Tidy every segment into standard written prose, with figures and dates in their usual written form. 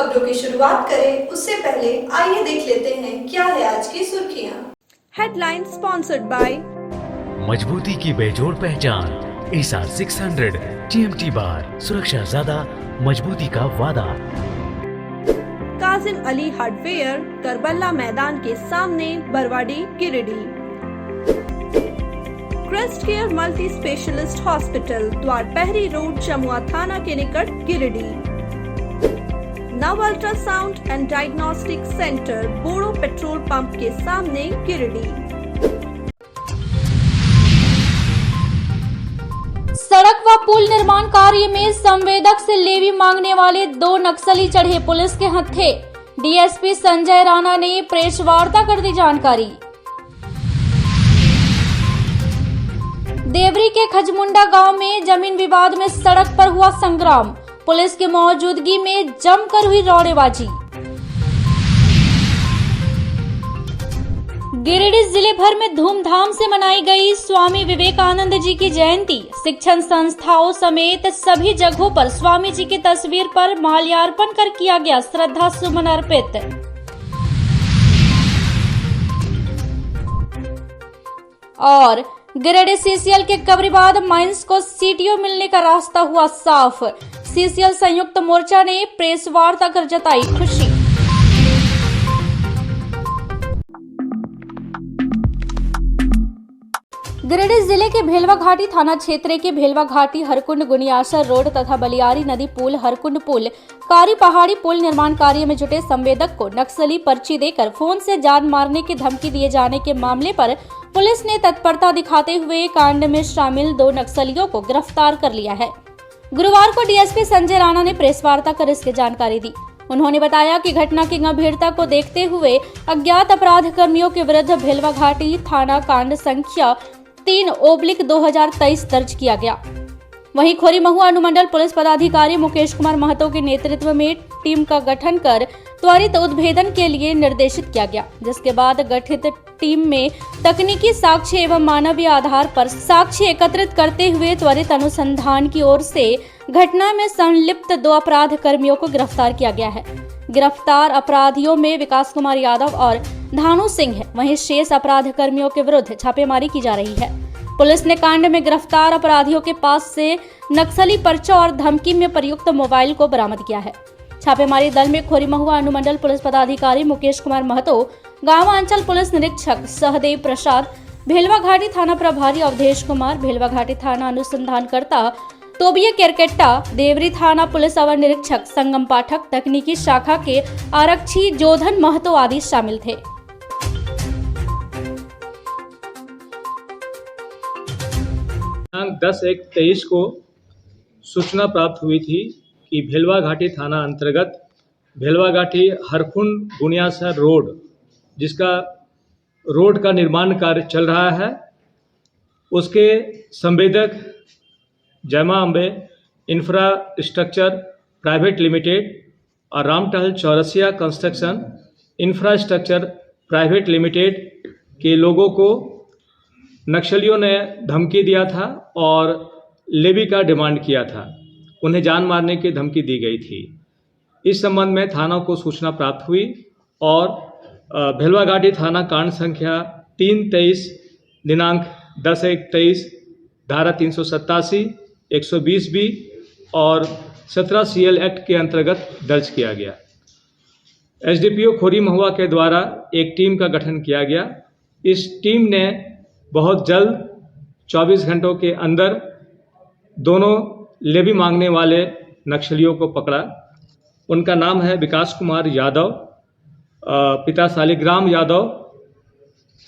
खबरों की शुरुआत करें उससे पहले आइए देख लेते हैं क्या है आज की सुर्खियां। हेडलाइन स्पॉन्सर्ड बाय मजबूती की बेजोड़ पहचान ASR 600 TMT बार, सुरक्षा ज्यादा, मजबूती का वादा। काजिम अली हार्डवेयर, करबला मैदान के सामने, Barwadi, Giridih. Crest care multi specialist hospital, Dwarpahari road, Jamua थाना के निकट, Giridih. Nav ultrasound and diagnostic centre, Boro petrol pump के सामने, गिरिडीह। सड़क व पुल निर्माण कार्य में संवेदक से लेवी मांगने वाले 2 नक्सली चढ़े पुलिस के हत्थे। डीएसपी संजय राणा ने प्रेस वार्ता कर दी जानकारी। देवरी के खजमुंडा गांव में जमीन विवाद में सड़क पर हुआ संग्राम, पुलिस की मौजूदगी में जमकर हुई रौड़ेबाजी। गिरिडीह जिले भर में धूमधाम से मनाई गई स्वामी विवेकानंद जी की जयंती। शिक्षण संस्थाओं समेत सभी जगहों पर स्वामी जी की तस्वीर पर माल्यार्पण कर किया गया श्रद्धा सुमन अर्पित। और गिरिडीह सीसीएल के कब्रिबाद माइंस को सीटीओ मिलने का रास्ता हुआ साफ। सीसीएल संयुक्त मोर्चा ने प्रेस वार्ता कर जताई खुशी। गिरिडीह जिले के भेलवा घाटी थाना क्षेत्र के भेलवा घाटी हरकुंड गुनियासर रोड तथा बलियारी नदी पुल, हरकुंड पुल, कारी पहाड़ी पुल निर्माण कार्य में जुटे संवेदक को नक्सली पर्ची देकर फोन से जान मारने की धमकी दिए जाने के मामले पर पुलिस ने तत्परता दिखाते हुए कांड में शामिल 2 नक्सलियों को गिरफ्तार कर लिया है। गुरुवार को डीएसपी संजय राणा ने प्रेस वार्ता कर इसकी जानकारी दी। उन्होंने बताया कि घटना की गंभीरता को देखते हुए अज्ञात अपराध कर्मियों के विरुद्ध भेलवा घाटी थाना कांड संख्या 3/2023 दर्ज किया गया। वहीं खोरी महुआ अनुमंडल पुलिस पदाधिकारी मुकेश कुमार महतो के नेतृत्व में टीम का गठन कर त्वरित उद्भेदन के लिए निर्देशित किया गया, जिसके बाद गठित टीम में तकनीकी साक्ष्य एवं मानवीय आधार पर साक्ष्य एकत्रित करते हुए त्वरित अनुसंधान की ओर से घटना में संलिप्त 2 अपराध कर्मियों को गिरफ्तार किया गया है। गिरफ्तार अपराधियों में विकास कुमार यादव और धानु सिंह है। वहीं शेष अपराध कर्मियों के विरुद्ध छापेमारी की जा रही है। पुलिस ने कांड में गिरफ्तार अपराधियों के पास से नक्सली पर्चा और धमकी में प्रयुक्त मोबाइल को बरामद किया है। छापेमारी दल में खोरी महुआ अनुमंडल पुलिस पदाधिकारी मुकेश कुमार महतो, गांव अंचल पुलिस निरीक्षक सहदेव प्रसाद, भेलवा घाटी थाना प्रभारी अवधेश कुमार, भेलवा घाटी थाना अनुसंधानकर्ता तोबिया केरकेट्टा, देवरी थाना पुलिस अवर निरीक्षक संगम पाठक, तकनीकी शाखा के आरक्षी जोधन महतो आदि शामिल थे। दिनांक 10/1/23 को सूचना प्राप्त हुई थी कि भेलवा घाटी थाना अंतर्गत भेलवा घाटी हरकुंड गुनियासर रोड, जिसका रोड का निर्माण कार्य चल रहा है, उसके संवेदक जयमा अम्बे इंफ्रास्ट्रक्चर प्राइवेट लिमिटेड और Ramtahal Chaurasia construction infrastructure private limited के लोगों को नक्सलियों ने धमकी दिया था और लेवी का डिमांड किया था। उन्हें जान मारने की धमकी दी गई थी। इस संबंध में थाना को सूचना प्राप्त हुई और भेलवा घाटी थाना कांड संख्या 3/23 दिनांक 10/1/23 धारा 387, 120B और 17 CL एक्ट के अंतर्गत दर्ज किया गया। एसडीपीओ खोरी महुआ के द्वारा एक टीम का गठन किया गया। इस टीम ने बहुत जल्द 24 घंटों के अंदर दोनों लेवी मांगने वाले नक्सलियों को पकड़ा। उनका नाम है विकास कुमार यादव, पिता शालिग्राम यादव,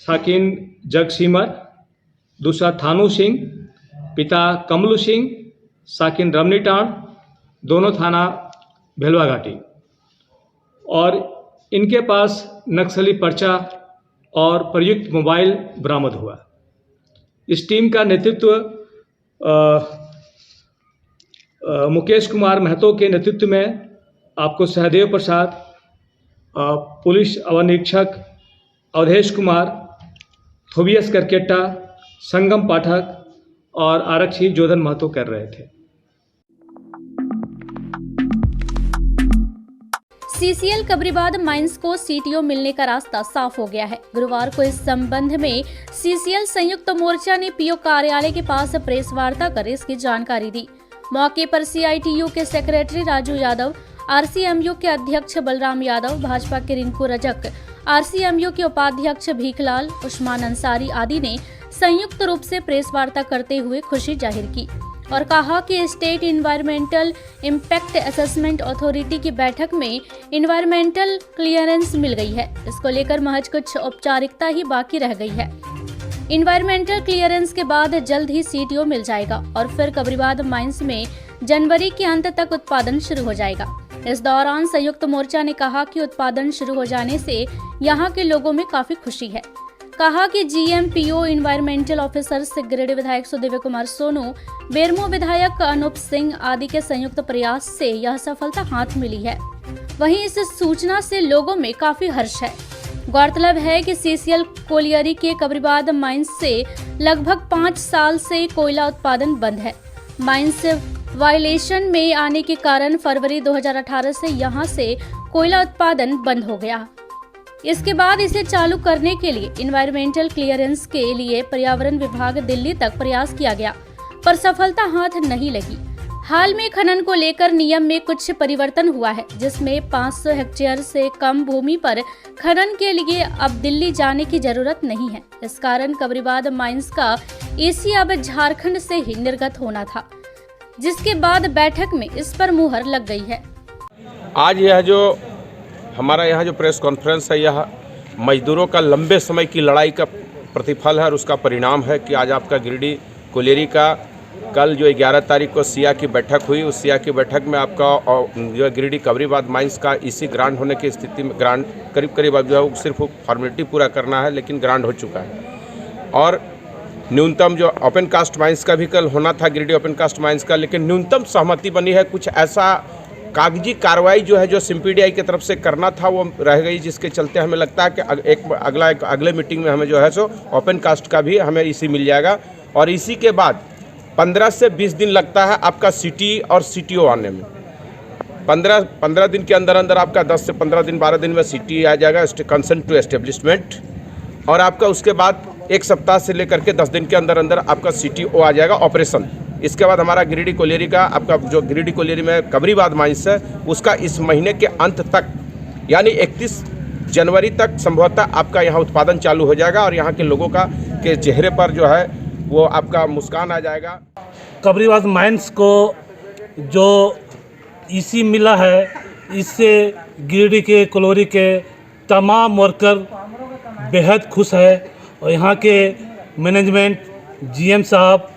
साकिन जगसीमर, दूसरा थानू सिंह, पिता कमलू सिंह, साकिन रमनीटाण, दोनों थाना भेलवा घाटी। और इनके पास नक्सली पर्चा और प्रयुक्त मोबाइल बरामद हुआ। इस टीम का नेतृत्व मुकेश कुमार महतो के नेतृत्व में आपको सहदेव प्रसाद, पुलिस अवर निरीक्षक अवधेश कुमार, थोबियस करकेट्टा, संगम पाठक और आरक्षी जोधन महतो कर रहे थे। सीसीएल कबरीबाद माइंस को सीटीओ मिलने का रास्ता साफ हो गया है। गुरुवार को इस संबंध में सीसीएल संयुक्त मोर्चा ने पीओ कार्यालय के पास प्रेस वार्ता कर इसकी जानकारी दी। मौके पर सीआईटीयू के सेक्रेटरी राजू यादव, आरसीएमयू के अध्यक्ष बलराम यादव, भाजपा के रिंकू रजक, आरसीएमयू के उपाध्यक्ष भीखलाल, उस्मान अंसारी आदि ने संयुक्त रूप से प्रेस वार्ता करते हुए खुशी जाहिर की और कहा कि state environmental impact assessment authority की बैठक में इन्वायरमेंटल क्लियरेंस मिल गई है। इसको लेकर महज कुछ औपचारिकता ही बाकी रह गई है। इन्वायरमेंटल क्लियरेंस के बाद जल्द ही सीटीओ मिल जाएगा और फिर कबरीबाद माइंस में जनवरी के अंत तक उत्पादन शुरू हो जाएगा। इस दौरान संयुक्त मोर्चा ने कहा कि उत्पादन शुरू हो जाने से यहाँ के लोगों में काफी खुशी है। कहा कि जीएमपीओ इन्वायरमेंटल ऑफिसर से गिरिडीह विधायक सुदिव्य कुमार सोनू, बेरमो विधायक अनूप सिंह आदि के संयुक्त प्रयास से यह सफलता हाथ मिली है। वहीं इस सूचना से लोगों में काफी हर्ष है। गौरतलब है कि सीसीएल कोलियरी के कबरीबाद माइंस से लगभग 5 साल से कोयला उत्पादन बंद है। माइंस वायलेशन में आने के कारण फरवरी 2018 से यहां से कोयला उत्पादन बंद हो गया। इसके बाद इसे चालू करने के लिए इन्वायरमेंटल क्लियरेंस के लिए पर्यावरण विभाग दिल्ली तक प्रयास किया गया, पर सफलता हाथ नहीं लगी। हाल में खनन को लेकर नियम में कुछ परिवर्तन हुआ है, जिसमें 500 हेक्टेयर से कम भूमि पर खनन के लिए अब दिल्ली जाने की जरूरत नहीं है। इस कारण कबरीबाद माइंस का एसी अब झारखंड से ही निर्गत होना था, जिसके बाद बैठक में इस पर मुहर लग गई है। आज यह जो हमारा यहाँ जो प्रेस कॉन्फ्रेंस है, यह मजदूरों का लंबे समय की लड़ाई का प्रतिफल है और उसका परिणाम है कि आज आपका गिरिडीह कोलियरी का कल जो 11 तारीख को सिया की बैठक हुई, उस सिया की बैठक में आपका जो गिरिडीह कबरीबाद माइंस का इसी ग्रांट होने की स्थिति में ग्रांट करीब अब जो है सिर्फ फॉर्मेलिटी पूरा करना है, लेकिन ग्रांट हो चुका है। और न्यूनतम जो ओपन कास्ट माइंस का भी कल होना था, गिरिडीह ओपन कास्ट माइंस का, लेकिन न्यूनतम सहमति बनी है। कुछ ऐसा कागजी कार्रवाई जो है जो सिम्पीडीआई की तरफ से करना था वो रह गई, जिसके चलते हमें लगता है कि अगले मीटिंग में हमें जो है सो ओपन कास्ट का भी हमें इसी मिल जाएगा। और इसी के बाद 15 से 20 दिन लगता है आपका सिटी और सीटीओ आने में। 15 दिन के अंदर आपका 10 से 15 दिन 12 दिन में सिटी आ जाएगा, कंसेंट टू एस्टेब्लिशमेंट, और आपका उसके बाद 1 सप्ताह से लेकर के 10 दिन के अंदर आपका सीटीओ आ जाएगा ऑपरेशन। इसके बाद हमारा गिरिडीह कोलियरी का आपका जो गिरिडीह कोलियरी में कबरीबाद माइंस है, उसका इस महीने के अंत तक यानी 31 जनवरी तक संभवतः आपका यहाँ उत्पादन चालू हो जाएगा और यहाँ के लोगों का के चेहरे पर जो है वो आपका मुस्कान आ जाएगा। कबरीबाद माइंस को जो ईसी मिला है, इससे गिरिडीह के कोलियरी के तमाम वर्कर बेहद खुश है और यहाँ के मैनेजमेंट, जीएम साहब,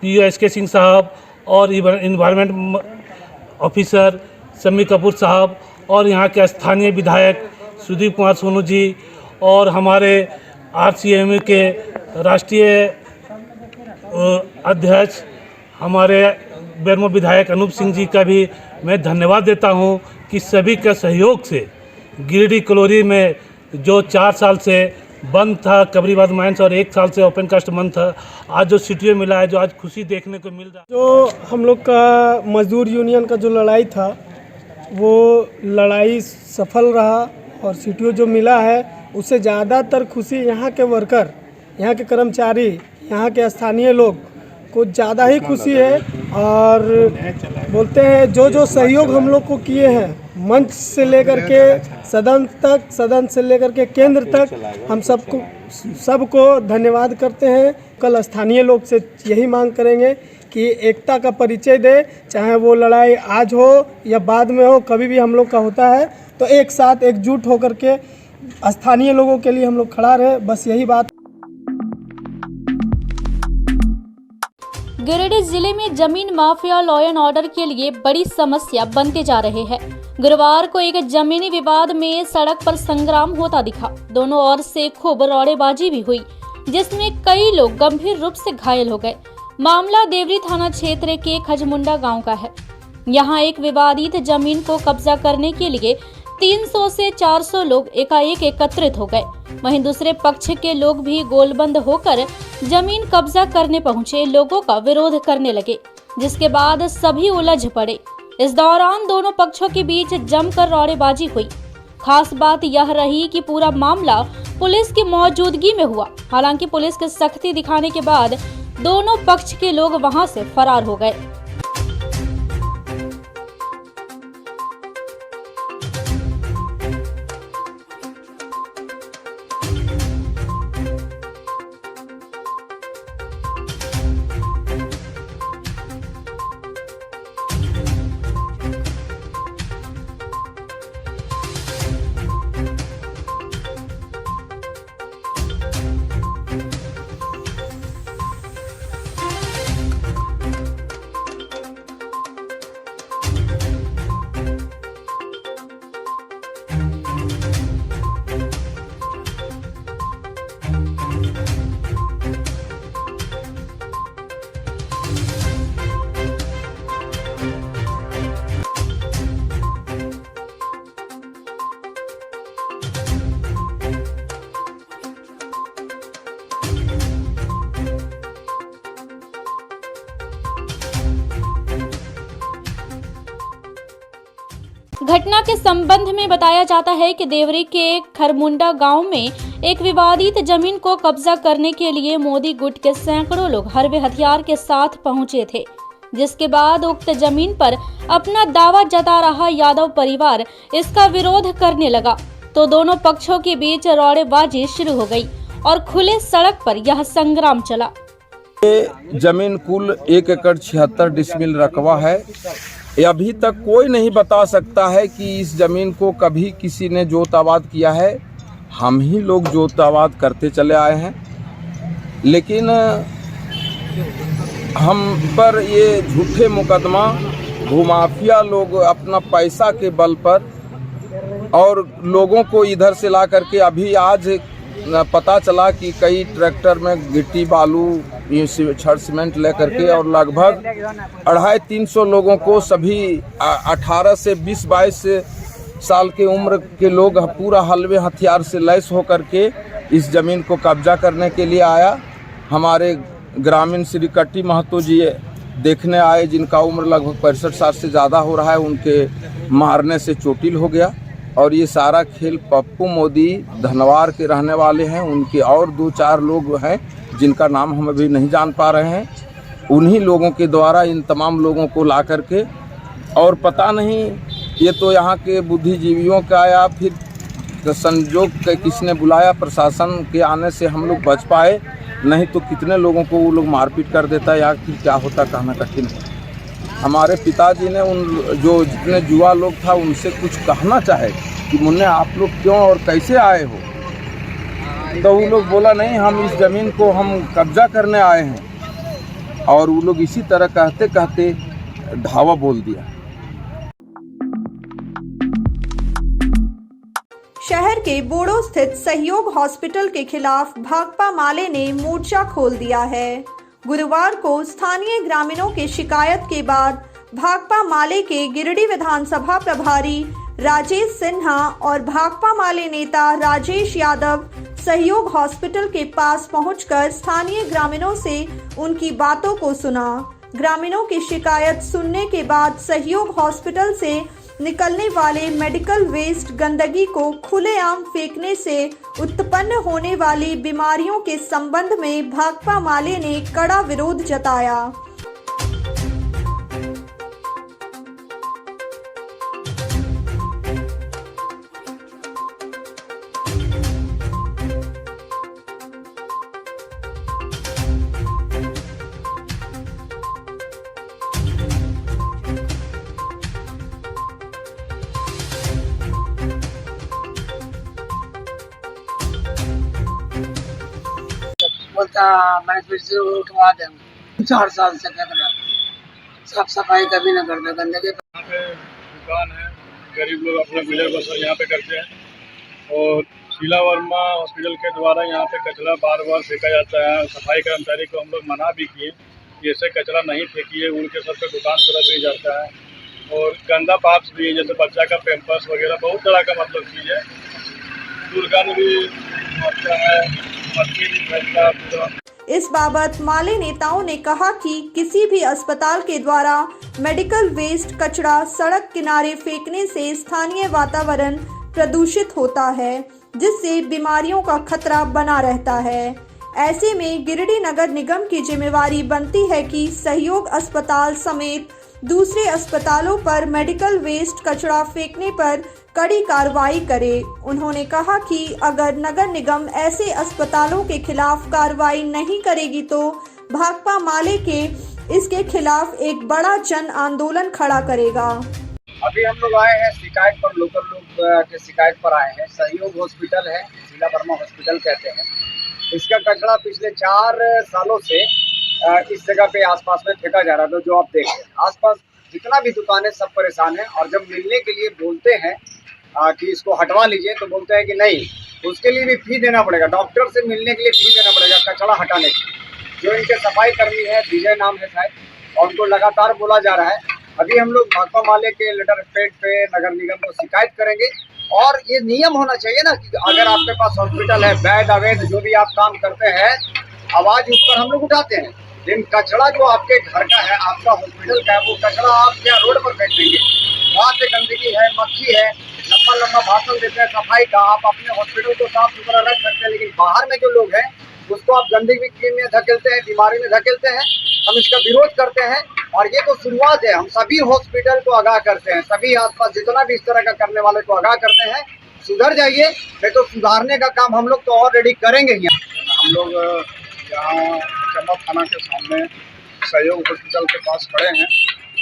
पीओ एसके सिंह साहब और इन्वायरमेंट ऑफिसर समी कपूर साहब और यहाँ के स्थानीय विधायक सुदीप कुमार सोनू जी और हमारे आरसीएमयू के राष्ट्रीय अध्यक्ष हमारे बेरमो विधायक अनूप सिंह जी का भी मैं धन्यवाद देता हूँ कि सभी के सहयोग से गिरिडीह कोलियरी में जो 4 साल से बंद था कबरीबाद माइंस और 1 साल से ओपन कास्ट बंद था, आज जो सीटीओ मिला है, जो आज खुशी देखने को मिल रहा है। जो हम लोग का मजदूर यूनियन का जो लड़ाई था वो लड़ाई सफल रहा और सीटीओ जो मिला है उससे ज़्यादातर खुशी यहाँ के वर्कर, यहाँ के कर्मचारी, यहाँ के स्थानीय लोग को ज़्यादा ही खुशी है। और बोलते हैं जो सहयोग हम लोग को किए हैं, मंच से लेकर के सदन तक, सदन से लेकर के केंद्र तक, हम सबको धन्यवाद करते हैं। कल स्थानीय लोग से यही मांग करेंगे कि एकता का परिचय दे, चाहे वो लड़ाई आज हो या बाद में हो, कभी भी हम लोग का होता है तो एक साथ एकजुट होकर के स्थानीय लोगों के लिए हम लोग खड़ा रहे, बस यही बात। गिरिडीह जिले में जमीन माफिया लॉ एंड ऑर्डर के लिए बड़ी समस्या बनते जा रहे हैं। गुरुवार को एक जमीनी विवाद में सड़क पर संग्राम होता दिखा। दोनों ओर से खूब रौड़ेबाजी भी हुई, जिसमें कई लोग गंभीर रूप से घायल हो गए। मामला देवरी थाना क्षेत्र के खजमुंडा गांव का है। यहां एक विवादित जमीन को कब्जा करने के लिए 300 से 400 लोग एकाएक एकत्रित हो गए। वहीं दूसरे पक्ष के लोग भी गोलबंद होकर जमीन कब्जा करने पहुंचे लोगों का विरोध करने लगे, जिसके बाद सभी उलझ पड़े। इस दौरान दोनों पक्षों के बीच जमकर रौड़ेबाजी हुई। खास बात यह रही कि पूरा मामला पुलिस की मौजूदगी में हुआ। हालांकि पुलिस की सख्ती दिखाने के बाद दोनों पक्ष के लोग वहां से फरार हो गए। घटना के संबंध में बताया जाता है कि देवरी के खरमुंडा गांव में एक विवादित जमीन को कब्जा करने के लिए मोदी गुट के सैकड़ों लोग हरबे हथियार के साथ पहुंचे थे, जिसके बाद उक्त जमीन पर अपना दावा जता रहा यादव परिवार इसका विरोध करने लगा तो दोनों पक्षों के बीच रौड़ेबाजी शुरू हो गई और खुले सड़क पर यह संग्राम चला। जमीन कुल 1 एकड़ 76 डिसमिल रकबा है। अभी तक कोई नहीं बता सकता है कि इस जमीन को कभी किसी ने जोत आबाद किया है। हम ही लोग जोत आबाद करते चले आए हैं, लेकिन हम पर ये झूठे मुकदमा भूमाफिया लोग अपना पैसा के बल पर और लोगों को इधर से ला करके अभी आज पता चला कि कई ट्रैक्टर में गिट्टी बालू छड़ सीमेंट ले करके और लगभग 250-300 लोगों को सभी 18 से 20-22 साल के उम्र के लोग पूरा हलवे हथियार से लैस होकर के इस ज़मीन को कब्जा करने के लिए आया। हमारे ग्रामीण श्री कट्टी महतो जी देखने आए, जिनका उम्र लगभग 65 साल से ज़्यादा हो रहा है। उनके मारने से चोटिल हो गया और ये सारा खेल पप्पू मोदी धनवार के रहने वाले हैं। उनके और 2-4 लोग हैं जिनका नाम हम अभी नहीं जान पा रहे हैं। उन्हीं लोगों के द्वारा इन तमाम लोगों को ला करके, और पता नहीं ये तो यहाँ के बुद्धिजीवियों का या फिर संजोग के किसने बुलाया, प्रशासन के आने से हम लोग बच पाए, नहीं तो कितने लोगों को वो लोग मारपीट कर देता या फिर क्या होता कहना कठिन है। हमारे पिताजी ने उन जो जितने युवा लोग था उनसे कुछ कहना चाहे कि मुन्ने आप लोग क्यों और कैसे आए हो, तो वो लोग बोला नहीं, हम इस ज़मीन को हम कब्जा करने आए हैं। और वो लोग इसी तरह कहते कहते ढावा बोल दिया। शहर के बोड़ो स्थित सहयोग हॉस्पिटल के खिलाफ भाकपा माले ने मोर्चा खोल दिया है। गुरुवार को स्थानीय ग्रामीणों की शिकायत के बाद भाकपा माले के गिरिडीह विधानसभा प्रभारी राजेश सिन्हा और भाकपा माले नेता राजेश यादव सहयोग हॉस्पिटल के पास पहुंचकर स्थानीय ग्रामीणों से उनकी बातों को सुना। ग्रामीणों की शिकायत सुनने के बाद सहयोग हॉस्पिटल से निकलने वाले मेडिकल वेस्ट गंदगी को खुलेआम फेंकने से उत्पन्न होने वाली बीमारियों के संबंध में भाकपा माले ने कड़ा विरोध जताया। बोलता मैं फिर से उठवा देंगे। 4 साल से कर रहा, साफ सफाई कभी न करता, गंदगी। यहाँ पे दुकान है, गरीब लोग अपना गुजर बसर यहाँ पे करते हैं और शीला वर्मा हॉस्पिटल के द्वारा यहाँ पे कचरा बार बार फेंका जाता है। सफाई कर्मचारी को हम लोग मना भी किए कि ऐसे कचरा नहीं फेंकिए, उनके सर पे दुकान तरफ भी जाता है और गंदा पार्ट्स भी, जैसे बच्चा का पैम्पर्स वगैरह बहुत तरह का मतलब चीज़ है। दुर्गंध भी होता है, मक्खी भी फैलता है। इस बाबत माले नेताओं ने कहा कि किसी भी अस्पताल के द्वारा मेडिकल वेस्ट कचरा सड़क किनारे फेंकने से स्थानीय वातावरण प्रदूषित होता है, जिससे बीमारियों का खतरा बना रहता है। ऐसे में गिरिडीह नगर निगम की जिम्मेवारी बनती है कि सहयोग अस्पताल समेत दूसरे अस्पतालों पर मेडिकल वेस्ट कचरा फेंकने पर कड़ी कार्रवाई करे। उन्होंने कहा कि अगर नगर निगम ऐसे अस्पतालों के खिलाफ कार्रवाई नहीं करेगी तो भाकपा माले के इसके खिलाफ एक बड़ा जन आंदोलन खड़ा करेगा। अभी हम लोग आए हैं शिकायत पर, लोकल लोग के शिकायत पर आए हैं। सहयोग हॉस्पिटल है, शीला वर्मा हॉस्पिटल कहते हैं। इसका कचरा पिछले 4 सालों से इस जगह पे आसपास में फेंका जा रहा था। जो आप देख रहे हैं आसपास जितना भी दुकानें सब परेशान हैं, और जब मिलने के लिए बोलते हैं कि इसको हटवा लीजिए तो बोलते हैं कि नहीं, उसके लिए भी फी देना पड़ेगा। डॉक्टर से मिलने के लिए फी देना पड़ेगा कचरा हटाने के लिए। जो इनके सफाई कर्मी है, विजय नाम है शायद, और उनको लगातार बोला जा रहा है। अभी हम लोग भाकपा माले के लेटर पेड पे नगर निगम को शिकायत करेंगे। और ये नियम होना चाहिए ना कि अगर आपके पास हॉस्पिटल है, वैध अवैध जो भी आप काम करते हैं, आवाज उस पर हम लोग उठाते हैं। लेकिन कचरा जो आपके घर का है, आपका हॉस्पिटल का है, वो कचरा आप क्या रोड पर फेंक देंगे? वहाँ से गंदगी है, मक्खी है, लंबा लंबा भाषण देते हैं सफाई का। आप अपने हॉस्पिटल को साफ सुथरा रख सकते हैं, लेकिन बाहर में जो लोग हैं उसको आप गंदगी में धकेलते हैं, बीमारी में धकेलते हैं। हम इसका विरोध करते हैं और ये तो शुरुआत है। हम सभी हॉस्पिटल को आगाह करते हैं, सभी आसपास जितना भी इस तरह का करने वाले को आगाह करते हैं, सुधर जाइए, नहीं तो सुधारने का काम हम लोग तो ऑलरेडी करेंगे ही। हम लोग यहाँ चंबा थाना के सामने सहयोग हॉस्पिटल के पास खड़े हैं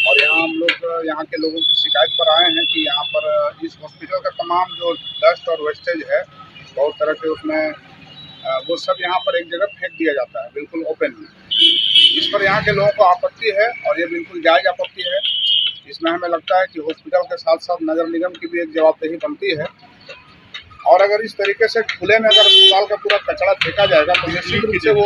और यहाँ हम लोग यहाँ के लोगों की शिकायत पर आए हैं कि यहाँ पर इस हॉस्पिटल का तमाम जो डस्ट और वेस्टेज है, बहुत तरह के उसमें वो सब यहाँ पर एक जगह फेंक दिया जाता है, बिल्कुल ओपनली। इस पर यहाँ के लोगों को आपत्ति है और ये बिल्कुल जायज़ आपत्ति है। इसमें हमें लगता है कि हॉस्पिटल के साथ साथ नगर निगम की भी एक जवाबदेही बनती है। और अगर इस तरीके से खुले में अगर अस्पताल का पूरा कचरा फेंका जाएगा तो निश्चित रूप से वो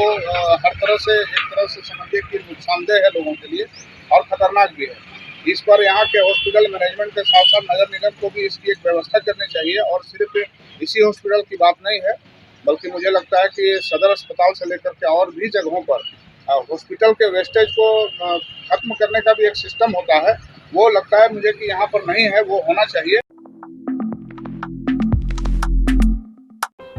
हर तरह से एक तरह से समझिए कि नुकसानदेह है लोगों के लिए और ख़तरनाक भी है। इस पर यहाँ के हॉस्पिटल मैनेजमेंट के साथ साथ नगर निगम को भी इसकी एक व्यवस्था करनी चाहिए। और सिर्फ इसी हॉस्पिटल की बात नहीं है, बल्कि मुझे लगता है कि सदर अस्पताल से लेकर के और भी जगहों पर हॉस्पिटल के वेस्टेज को खत्म करने का भी एक सिस्टम होता है। वो लगता है मुझे कि यहाँ पर नहीं है, वो होना चाहिए।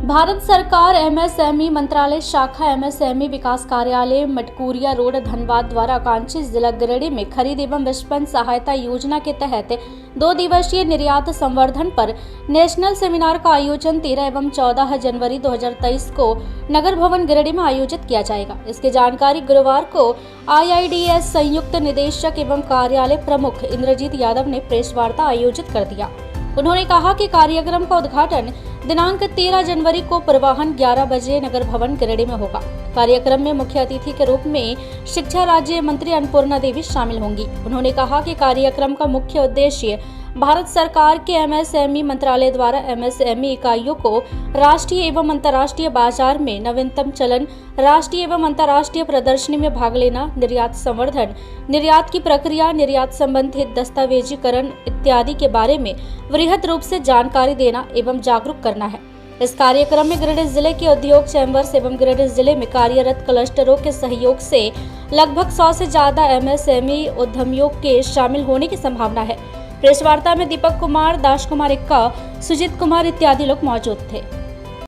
भारत सरकार एमएसएमई मंत्रालय शाखा एमएसएमई विकास कार्यालय मटकुरिया रोड धनबाद द्वारा आकांक्षी जिला गिरिडीह में खरीद एवं विपणन सहायता योजना के तहत 2 दिवसीय निर्यात संवर्धन पर नेशनल सेमिनार का आयोजन 13 एवं 14 जनवरी 2023 को नगर भवन गिरिडीह में आयोजित किया जाएगा। इसकी जानकारी गुरुवार को IIDS संयुक्त निदेशक एवं कार्यालय प्रमुख इंद्रजीत यादव ने प्रेस वार्ता आयोजित कर दिया। उन्होंने कहा कि कार्यक्रम का उद्घाटन दिनांक 13 जनवरी को पूर्वाह्न 11 बजे नगर भवन गिरिडीह में होगा। कार्यक्रम में मुख्य अतिथि के रूप में शिक्षा राज्य मंत्री अन्नपूर्णा देवी शामिल होंगी। उन्होंने कहा कि कार्यक्रम का मुख्य उद्देश्य भारत सरकार के एमएसएमई मंत्रालय द्वारा एमएसएमई इकाइयों को राष्ट्रीय एवं अंतर्राष्ट्रीय बाजार में नवीनतम चलन, राष्ट्रीय एवं अंतर्राष्ट्रीय प्रदर्शनी में भाग लेना, निर्यात संवर्धन, निर्यात की प्रक्रिया, निर्यात संबंधित दस्तावेजीकरण इत्यादि के बारे में वृहद रूप से जानकारी देना एवं जागरूक करना है। इस कार्यक्रम में गिरिडीह जिले के उद्योग चैम्बर्स एवं गिरिडीह जिले में कार्यरत क्लस्टरों के सहयोग से लगभग 100 से ज्यादा एमएसएमई उद्यमियों के शामिल होने की संभावना है। प्रेस वार्ता में दीपक कुमार, दाश कुमार इक्का, सुजीत कुमार इत्यादि लोग मौजूद थे।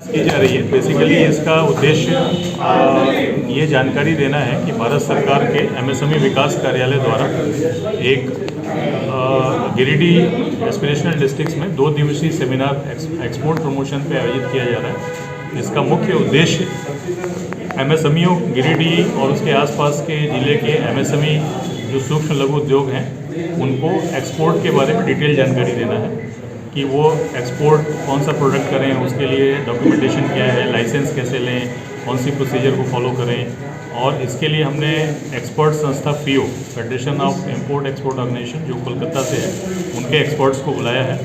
की जा रही है बेसिकली इसका उद्देश्य ये जानकारी देना है कि भारत सरकार के एमएसएमई विकास कार्यालय द्वारा एक गिरिडीह एस्पिरेशनल डिस्ट्रिक्ट्स में 2 दिवसीय सेमिनार एक्सपोर्ट प्रमोशन पे आयोजित किया जा रहा है। इसका मुख्य उद्देश्य एमएसएमईओं गिरिडीह और उसके आसपास के जिले के एमएसएमई जो सूक्ष्म लघु उद्योग हैं उनको एक्सपोर्ट के बारे में डिटेल जानकारी देना है कि वो एक्सपोर्ट कौन सा प्रोडक्ट करें, उसके लिए डॉक्यूमेंटेशन क्या है, लाइसेंस कैसे लें, कौन सी प्रोसीजर को फॉलो करें। और इसके लिए हमने एक्सपर्ट संस्था FIO federation of import export organisation जो कोलकाता से है उनके एक्सपर्ट्स को बुलाया है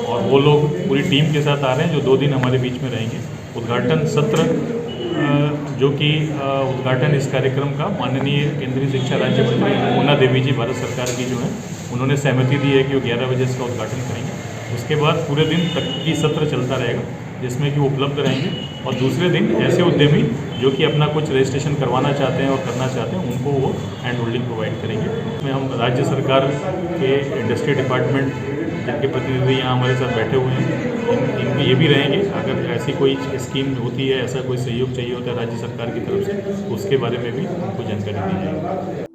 और वो लोग पूरी टीम के साथ आ रहे हैं जो 2 दिन हमारे बीच में रहेंगे। उद्घाटन सत्र जो कि उद्घाटन इस कार्यक्रम का माननीय केंद्रीय शिक्षा राज्य मंत्री अन्नपूर्णा देवी जी भारत सरकार की जो है उन्होंने सहमति दी है कि वो 11 बजे इसका उद्घाटन करेंगे। उसके बाद पूरे दिन तक की सत्र चलता रहेगा जिसमें कि वो उपलब्ध रहेंगे। और दूसरे दिन ऐसे उद्यमी जो कि अपना कुछ रजिस्ट्रेशन करवाना चाहते हैं और करना चाहते हैं उनको वो हैंड होल्डिंग प्रोवाइड करेंगे। इसमें हम राज्य सरकार के इंडस्ट्री डिपार्टमेंट जिनके प्रतिनिधि यहाँ हमारे साथ बैठे हुए हैं इनमें ये भी रहेंगे। अगर ऐसी कोई स्कीम होती है, ऐसा कोई सहयोग चाहिए होता है राज्य सरकार की तरफ से, उसके बारे में भी उनको जानकारी दी जाएगी।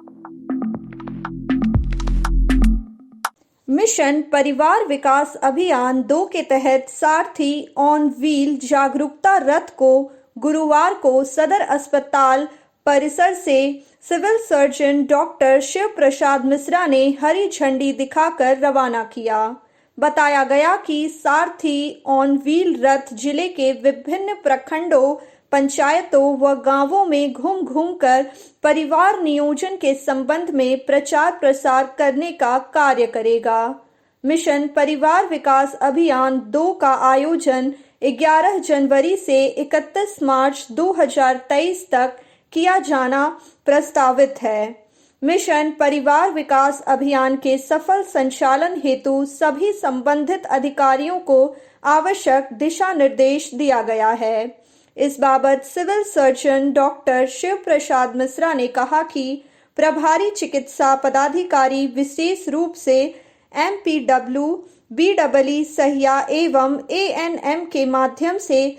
मिशन परिवार विकास अभियान 2 के तहत सारथी ऑन व्हील जागरूकता रथ को गुरुवार को सदर अस्पताल परिसर से सिविल सर्जन डॉक्टर शिव प्रसाद मिश्रा ने हरी झंडी दिखाकर रवाना किया। बताया गया कि सारथी ऑन व्हील रथ जिले के विभिन्न प्रखंडों, पंचायतों व गांवों में घूम कर परिवार नियोजन के संबंध में प्रचार प्रसार करने का कार्य करेगा। मिशन परिवार विकास अभियान 2 का आयोजन 11 जनवरी से 31 मार्च 2023 तक किया जाना प्रस्तावित है। मिशन परिवार विकास अभियान के सफल संचालन हेतु सभी संबंधित अधिकारियों को आवश्यक दिशा निर्देश दिया गया है। इस बाबत सिविल सर्जन डॉक्टर शिव प्रसाद मिश्रा ने कहा कि प्रभारी चिकित्सा पदाधिकारी विशेष रूप से MPW, BEE सहिया एवं ANM के माध्यम से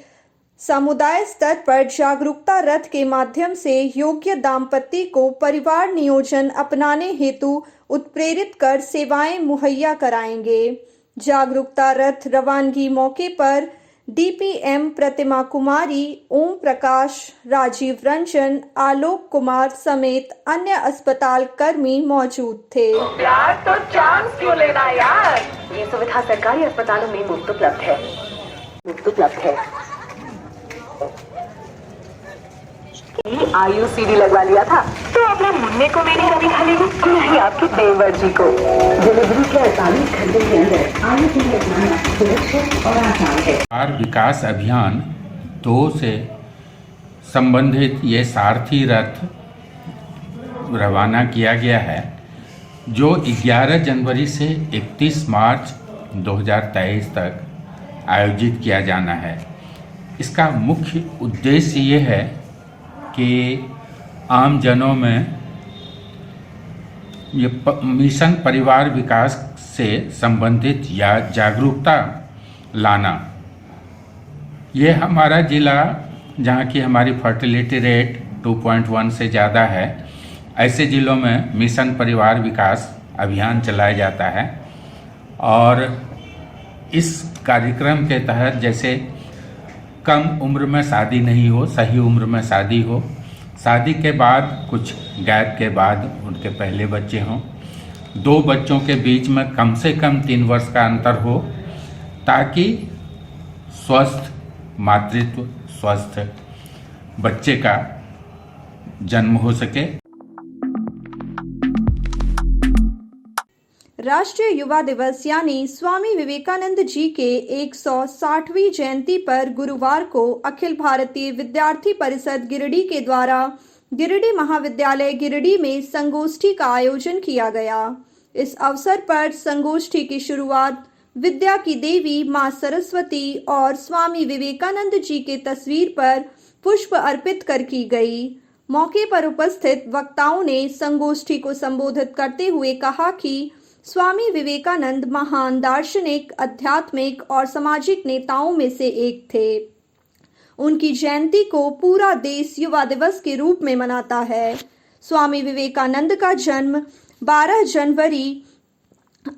समुदाय स्तर पर जागरूकता रथ के माध्यम से योग्य दाम्पत्य को परिवार नियोजन अपनाने हेतु उत्प्रेरित कर सेवाएं मुहैया कराएंगे। जागरूकता रथ रवानगी मौके पर DPM प्रतिमा कुमारी, ओम प्रकाश, राजीव रंजन, आलोक कुमार समेत अन्य अस्पताल कर्मी मौजूद थे। यार तो चांस क्यों लेना यार, ये सुविधा सरकारी अस्पतालों में मुफ्त उपलब्ध है। आयु CD लगवा लिया था तो अपने मुन्ने को मेरी कभी खालेगी, नहीं आपकी देवर जी को। डिलीवरी के 48 घंटे के अंदर आयु CD लगवाना सुरक्षित और आसान है। परिवार विकास अभियान 2 से संबंधित ये सारथी रथ रवाना किया गया है, जो 11 जनवरी से 31 मार्च 2023 तक आयोजित किया जाना है। इसका मुख्य उद्देश्य ये है कि आम जनों में ये मिशन परिवार विकास से संबंधित या जागरूकता लाना। ये हमारा ज़िला जहाँ की हमारी फर्टिलिटी रेट 2.1 से ज़्यादा है, ऐसे ज़िलों में मिशन परिवार विकास अभियान चलाया जाता है। और इस कार्यक्रम के तहत जैसे कम उम्र में शादी नहीं हो, सही उम्र में शादी हो, शादी के बाद कुछ गैप के बाद उनके पहले बच्चे हों, 2 बच्चों के बीच में कम से कम 3 वर्ष का अंतर हो, ताकि स्वस्थ मातृत्व, स्वस्थ बच्चे का जन्म हो सके। राष्ट्रीय युवा दिवस यानी स्वामी विवेकानंद जी के 160वीं जयंती पर गुरुवार को अखिल भारतीय विद्यार्थी परिषद गिरिडीह के द्वारा गिरिडीह महाविद्यालय गिरिडीह में संगोष्ठी का आयोजन किया गया। इस अवसर पर संगोष्ठी की शुरुआत विद्या की देवी मां सरस्वती और स्वामी विवेकानंद जी के तस्वीर पर पुष्प अर्पित कर की गई। मौके पर उपस्थित वक्ताओं ने संगोष्ठी को संबोधित करते हुए कहा कि स्वामी विवेकानंद महान दार्शनिक, आध्यात्मिक और सामाजिक नेताओं में से एक थे। उनकी जयंती को पूरा देश युवा दिवस के रूप में मनाता है। स्वामी विवेकानंद का जन्म 12 जनवरी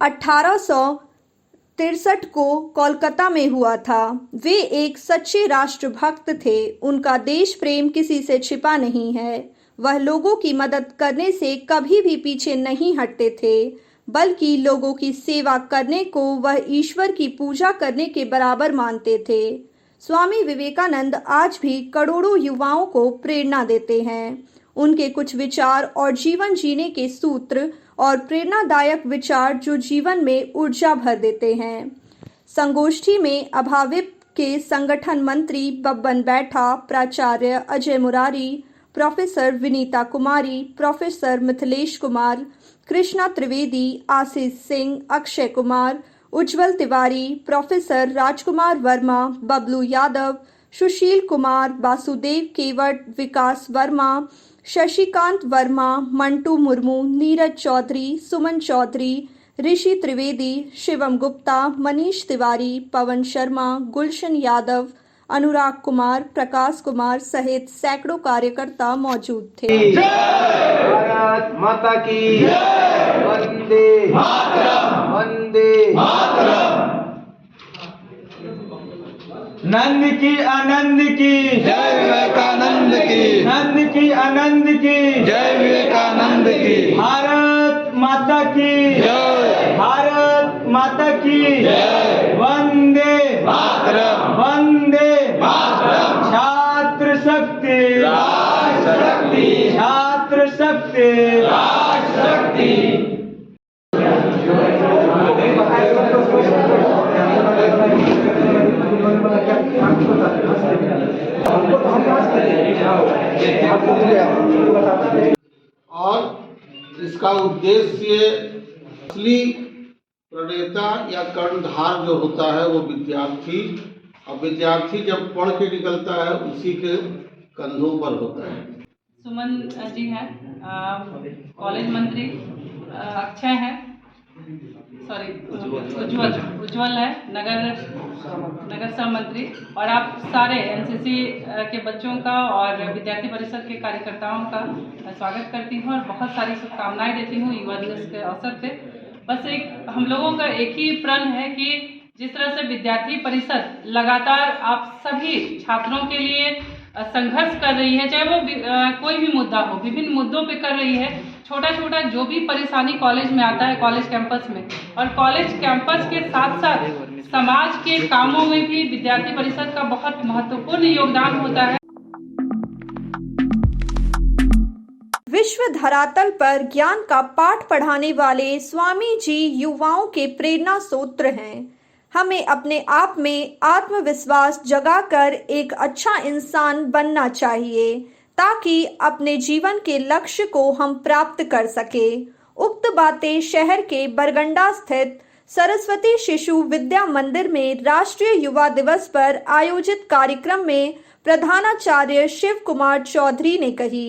1863 को कोलकाता में हुआ था। वे एक सच्चे राष्ट्रभक्त थे। उनका देश प्रेम किसी से छिपा नहीं है। वह लोगों की मदद करने से कभी भी पीछे नहीं हटते थे, बल्कि लोगों की सेवा करने को वह ईश्वर की पूजा करने के बराबर मानते थे। स्वामी विवेकानंद आज भी करोड़ों युवाओं को प्रेरणा देते हैं। उनके कुछ विचार और जीवन जीने के सूत्र और प्रेरणादायक विचार जो जीवन में ऊर्जा भर देते हैं। संगोष्ठी में अभाविप के संगठन मंत्री बब्बन बैठा, प्राचार्य अजय मुरारी, प्रोफेसर विनीता कुमारी, प्रोफेसर मिथिलेश कुमार, कृष्णा त्रिवेदी, आशीष सिंह, अक्षय कुमार, उज्जवल तिवारी, प्रोफेसर राजकुमार वर्मा, बबलू यादव, सुशील कुमार, वासुदेव केवट, विकास वर्मा, शशिकांत वर्मा, मंटू मुर्मू, नीरज चौधरी, सुमन चौधरी, ऋषि त्रिवेदी, शिवम गुप्ता, मनीष तिवारी, पवन शर्मा, गुलशन यादव, अनुराग कुमार, प्रकाश कुमार सहित सैकड़ों कार्यकर्ता मौजूद थे। भारत माता की वंदे मातरम, वंदे मातरम। नंद की आनंद की जय, विवेकानंद की नंद की आनंद की जय, विवेकानंद की भारत माता की जय, भारत माता की जय, वंदे मातरम, वंदे मातरम। छात्र शक्ति, राष्ट्र शक्ति, छात्र शक्ति, राष्ट्र शक्ति। और इसका उद्देश्य असली प्रणेता या कर्णधार जो होता है वो विद्यार्थी, और विद्यार्थी जब पढ़ के निकलता है उसी के कंधों पर होता है। सुमन जी हैं, कॉलेज मंत्री, अक्षय है, सॉरी उज्जवल है, नगर सह मंत्री, और आप सारे एनसीसी के बच्चों का और विद्यार्थी परिषद के कार्यकर्ताओं का स्वागत करती हूँ और बहुत सारी शुभकामनाएं देती हूँ युवा दिवस के अवसर पे। बस हम लोगों का एक ही प्रण है कि जिस तरह से विद्यार्थी परिषद लगातार आप सभी छात्रों के लिए संघर्ष कर रही है, चाहे वो कोई भी मुद्दा हो, विभिन्न मुद्दों पे कर रही है। छोटा छोटा जो भी परेशानी कॉलेज में आता है, कॉलेज कैंपस में, और कॉलेज कैंपस के साथ साथ समाज के कामों में भी विद्यार्थी परिषद का बहुत महत्वपूर्ण योगदान होता है। विश्व धरातल पर ज्ञान का पाठ पढ़ाने वाले स्वामी जी युवाओं के प्रेरणा सूत्र हैं। हमें अपने आप में आत्मविश्वास जगाकर एक अच्छा इंसान बनना चाहिए ताकि अपने जीवन के लक्ष्य को हम प्राप्त कर सके। उक्त बातें शहर के बरगंडा स्थित सरस्वती शिशु विद्या मंदिर में राष्ट्रीय युवा दिवस पर आयोजित कार्यक्रम में प्रधानाचार्य शिव कुमार चौधरी ने कही।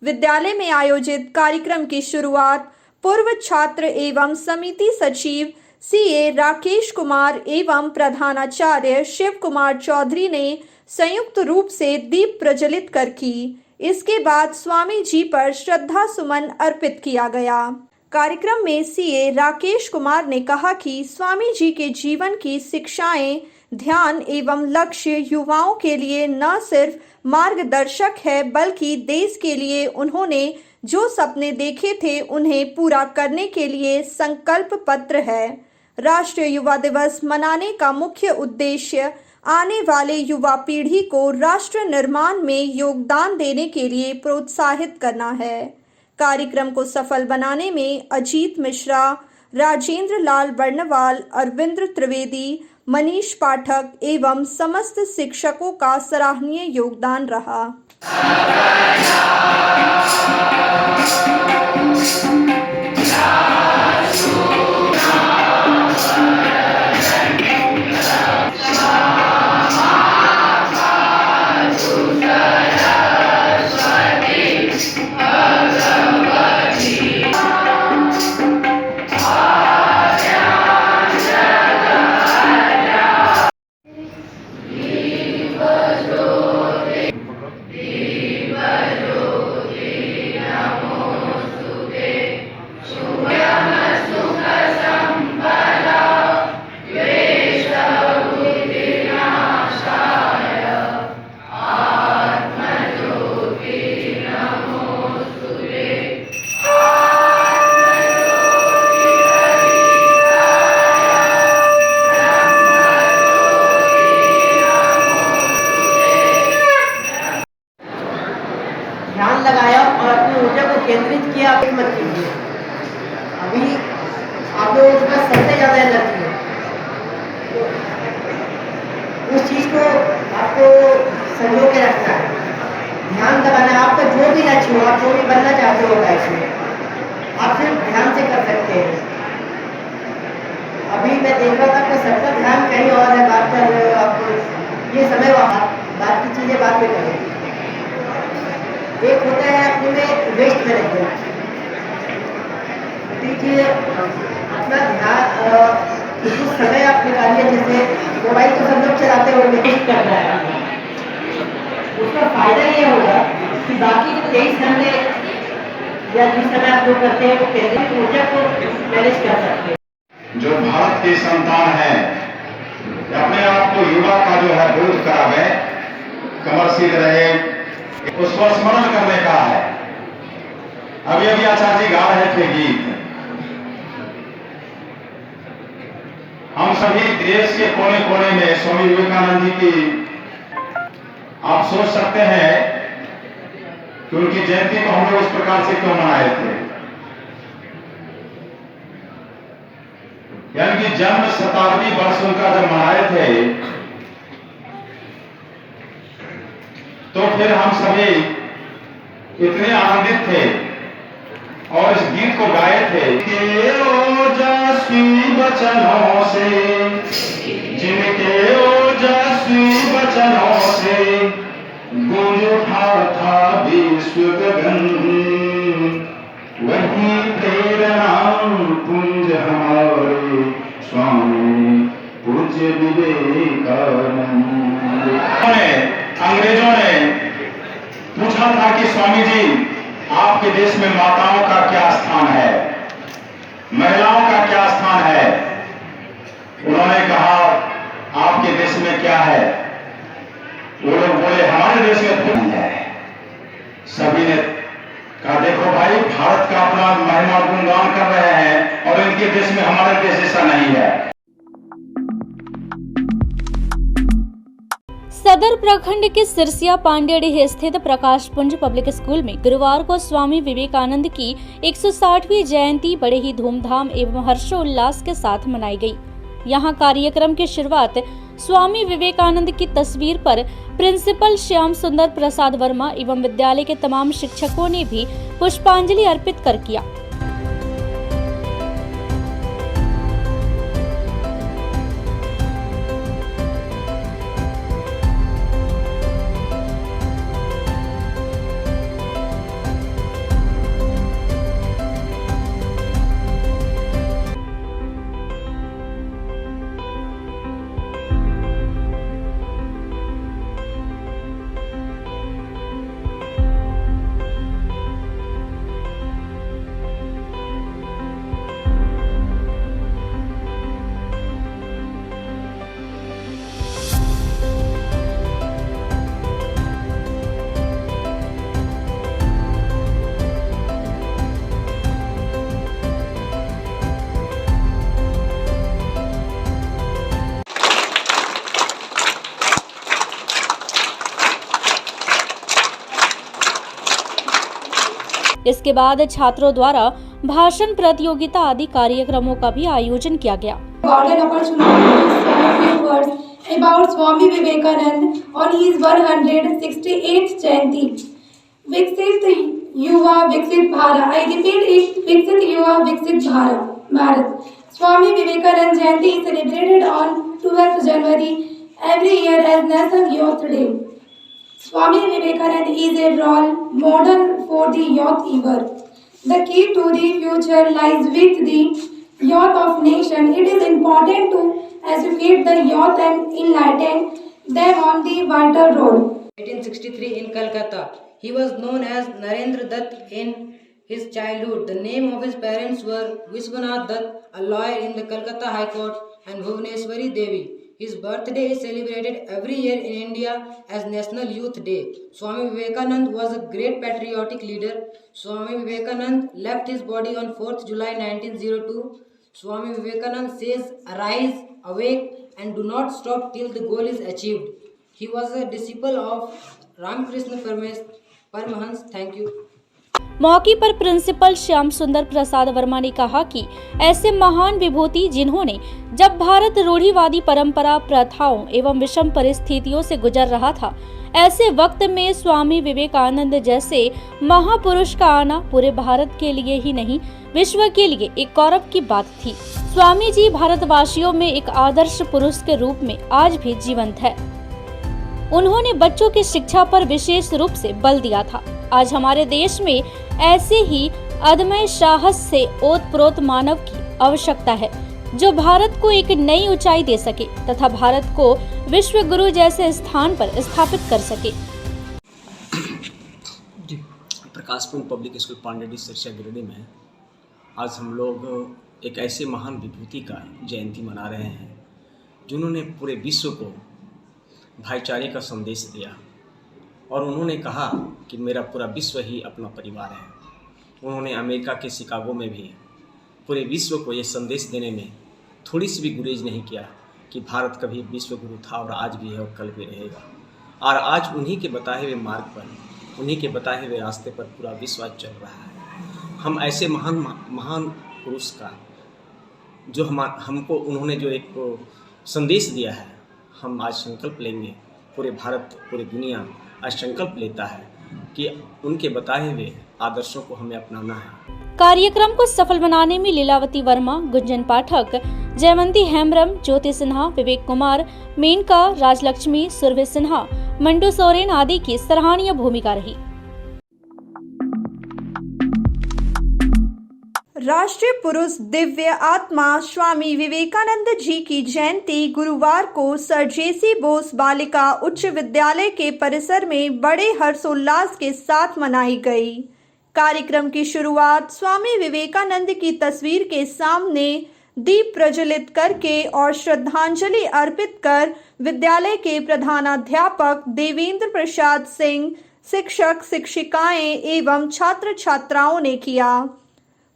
विद्यालय में आयोजित कार्यक्रम की शुरुआत पूर्व छात्र एवं समिति सचिव सीए राकेश कुमार एवं प्रधानाचार्य शिव कुमार चौधरी ने संयुक्त रूप से दीप प्रज्वलित कर की। इसके बाद स्वामी जी पर श्रद्धा सुमन अर्पित किया गया। कार्यक्रम में सीए राकेश कुमार ने कहा कि स्वामी जी के जीवन की शिक्षाएं, ध्यान एवं लक्ष्य युवाओं के लिए न सिर्फ मार्गदर्शक है बल्कि देश के लिए उन्होंने जो सपने देखे थे उन्हें पूरा करने के लिए संकल्प पत्र है। राष्ट्रीय युवा दिवस मनाने का मुख्य उद्देश्य आने वाले युवा पीढ़ी को राष्ट्र निर्माण में योगदान देने के लिए प्रोत्साहित करना है। कार्यक्रम को सफल बनाने में अजीत मिश्रा, राजेंद्र लाल बर्णवाल, अरविंद्र त्रिवेदी, मनीष पाठक एवं समस्त शिक्षकों का सराहनीय योगदान रहा। ध्यान लगाया और अपनी ऊर्जा को केंद्रित किया, मत कीजिए। अभी आप लोग उसका सबसे ज़्यादा एनर्जी है, उस चीज़ को आपको संजो के रखना है, ध्यान लगाना है। आपका जो भी लक्ष्य हो, आप जो भी बनना चाहते हो लाइफ में, आप सिर्फ ध्यान से कर सकते हैं। अभी मैं देख रहा था कि सबका ध्यान कहीं और है, बात कर रहे हो आप। ये समय बात की चीज़ें बात में करें। एक होता है अपने में वेस्ट मैनेजमेंट। देखिए अपना ध्यान कुछ समय आप निकालिए, जैसे मोबाइल तो सब लोग चलाते होंगे, वेस्ट करना है। उसका फायदा ये होगा कि बाकी जो 23 घंटे या जिस समय आप जो करते हैं वो केंद्रीय ऊर्जा को मैनेज कर सकते हैं। जो भारत की संतान है अपने आप को युवा का जो है बोध करावे, कमर सीध रहे, उसको स्मरण करने का है। अभी अभी आचार्य जी गा रहे थे गीत। हम सभी देश के कोने कोने में स्वामी विवेकानंद जी की आप सोच सकते हैं कि उनकी जयंती को हम लोग इस प्रकार से क्यों मनाए थे। यानी कि जन्म शताब्दी वर्ष उनका जब मनाए थे तो फिर हम सभी इतने आनंदित थे और इस गीत को गाए थे कि ओजस्वी वचनों से, जिनके ओजस्वी वचनों से गूंज उठा था विश्व गगन, वही प्रेरणा पुंज हमारे स्वामी पूज्य विवेकानंद। अंग्रेजों ने पूछा था कि स्वामी जी आपके देश में माताओं का क्या स्थान है, महिलाओं का क्या स्थान है। उन्होंने कहा आपके देश में क्या है। वो लोग बोले हमारे देश में तो नहीं है। सभी ने कहा देखो भाई, भारत का अपना महिमा गुणगान कर रहे हैं और इनके देश में हमारे देश जैसा नहीं है। सदर प्रखंड के सिरसिया पांडेडी स्थित प्रकाश पुंज पब्लिक स्कूल में गुरुवार को स्वामी विवेकानंद की 160वीं जयंती बड़े ही धूमधाम एवं हर्षोल्लास के साथ मनाई गई। यहां कार्यक्रम की शुरुआत स्वामी विवेकानंद की तस्वीर पर प्रिंसिपल श्याम सुंदर प्रसाद वर्मा एवं विद्यालय के तमाम शिक्षकों ने भी पुष्पांजलि अर्पित कर किया। इसके बाद छात्रों द्वारा भाषण प्रतियोगिता आदि कार्यक्रमों का भी आयोजन किया गया। Got an opportunity to say a few words about Swami Vivekanand on his 168th Jayanti. Viksit Yuva Viksit Bharat. I repeat it, Viksit Yuva Viksit Bharat. Swami Vivekanand Jayanti is celebrated on 12th January every year as National Youth Day. Swami Vivekanand is a role model for the youth ever. The key to the future lies with the youth of nation. It is important to educate the youth and enlighten them on the vital role. 1863 in Calcutta. He was known as Narendra Dutt in his childhood. The name of his parents were Vishwanath Dutt, a lawyer in the Calcutta High Court, and Bhuvaneshwari Devi. His birthday is celebrated every year in India as National Youth Day. Swami Vivekanand was a great patriotic leader. Swami Vivekanand left his body on 4th July 1902. Swami Vivekanand says, "Arise, awake, and do not stop till the goal is achieved." He was a disciple of Ramakrishna Paramahans. Thank you. मौके पर principal Shyam सुंदर प्रसाद वर्मा ने कहा कि ऐसे महान विभूति जिन्होंने जब भारत रूढ़िवादी परंपरा, प्रथाओं एवं विषम परिस्थितियों से गुजर रहा था, ऐसे वक्त में स्वामी विवेकानंद जैसे महापुरुष का आना पूरे भारत के लिए ही नहीं, विश्व के लिए एक गौरव की बात थी। स्वामी जी भारतवासियों में एक आदर्श पुरुष के रूप में आज भी जीवंत है। उन्होंने बच्चों की शिक्षा पर विशेष रूप से बल दिया था। आज हमारे देश में ऐसे ही अदम्य साहस से ओतप्रोत मानव की आवश्यकता है, जो भारत को एक नई ऊंचाई दे सके तथा भारत को विश्व गुरु जैसे स्थान पर स्थापित कर सके। प्रकाश पुंज पब्लिक स्कूल पांडेडी सिरसा गिरिडीह में आज हम लोग एक ऐसे महान विभूति का जयंती मना रहे हैं, जिन्होंने पूरे विश्व को भाईचारे का संदेश दिया और उन्होंने कहा कि मेरा पूरा विश्व ही अपना परिवार है। उन्होंने अमेरिका के शिकागो में भी पूरे विश्व को ये संदेश देने में थोड़ी सी भी गुरेज नहीं किया कि भारत कभी विश्व गुरु था और आज भी है और कल भी रहेगा। और आज उन्हीं के बताए हुए मार्ग पर, उन्हीं के बताए हुए रास्ते पर पूरा विश्व चल रहा है। हम ऐसे महान पुरुष का जो हमको उन्होंने जो एक संदेश दिया है, हम आज संकल्प लेंगे, पूरे भारत पूरी दुनिया आज संकल्प लेता है कि उनके बताए हुए आदर्शों को हमें अपनाना है। कार्यक्रम को सफल बनाने में लीलावती वर्मा, गुंजन पाठक, जयवंती हेम्ब्रम, ज्योति सिन्हा, विवेक कुमार, मेनका, राजलक्ष्मी, सुरभि सिन्हा, मंडू सोरेन आदि की सराहनीय भूमिका रही। राष्ट्रीय पुरुष दिव्य आत्मा स्वामी विवेकानंद जी की जयंती गुरुवार को सर जेसी बोस बालिका उच्च विद्यालय के परिसर में बड़े हर्षोल्लास के साथ मनाई गई। कार्यक्रम की शुरुआत स्वामी विवेकानंद की तस्वीर के सामने दीप प्रज्वलित करके और श्रद्धांजलि अर्पित कर विद्यालय के प्रधानाध्यापक देवेंद्र प्रसाद सिंह, शिक्षक शिक्षिकाएं एवं छात्र छात्राओं ने किया।